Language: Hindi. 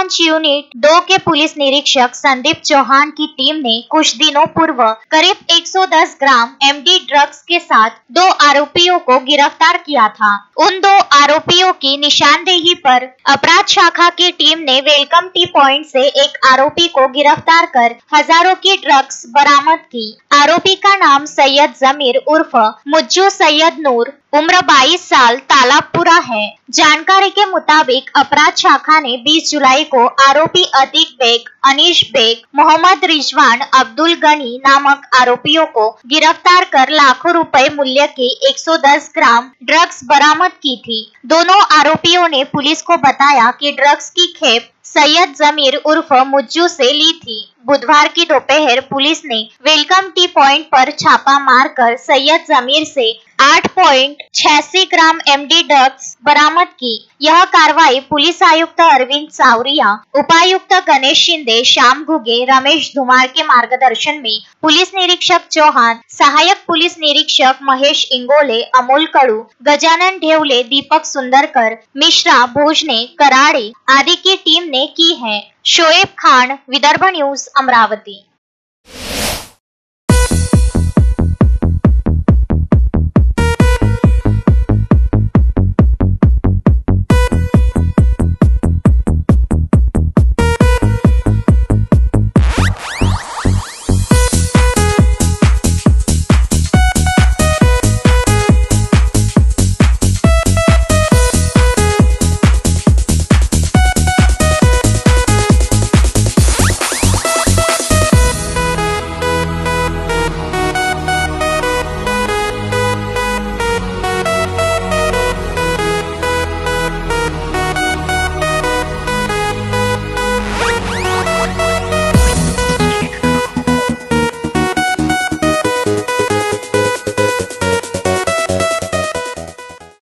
ब्रांच यूनिट 2 के पुलिस निरीक्षक संदीप चौहान की टीम ने कुछ दिनों पूर्व करीब 110 ग्राम एमडी ड्रग्स के साथ 2 आरोपियों को गिरफ्तार किया था। उन 2 आरोपियों की निशानदेही पर अपराध शाखा की टीम ने वेलकम टी पॉइंट से एक आरोपी को गिरफ्तार कर हजारों की ड्रग्स बरामद की। आरोपी का नाम सैयद जमीर उर्फ मुज्जू सैयद नूर, उम्र 22 साल, तालाबपुरा है। जानकारी के मुताबिक अपराध शाखा ने 20 जुलाई को आरोपी अतीक बेग, अनीश बेग, मोहम्मद रिजवान, अब्दुल गनी नामक आरोपियों को गिरफ्तार कर लाखों रुपए मूल्य के 110 ग्राम ड्रग्स बरामद की थी। दोनों आरोपियों ने पुलिस को बताया कि ड्रग्स की खेप सैयद जमीर उर्फ मुज्जू से ली थी। बुधवार की दोपहर पुलिस ने वेलकम टी पॉइंट पर छापा मारकर सैयद जमीर से 8.86 ग्राम एमडी ड्रग्स बरामद की। यह कार्रवाई पुलिस आयुक्त अरविंद सावरिया, उपायुक्त गणेश शिंदे, श्याम घुगे, रमेश धुमार के मार्गदर्शन में पुलिस निरीक्षक चौहान, सहायक पुलिस निरीक्षक महेश इंगोले, अमोल कडू, गजानन ढेवले, दीपक सुंदरकर, मिश्रा, भोजने, कराड़े आदि की टीम ने की है। शोएब खान, विदर्भ न्यूज, अमरावती।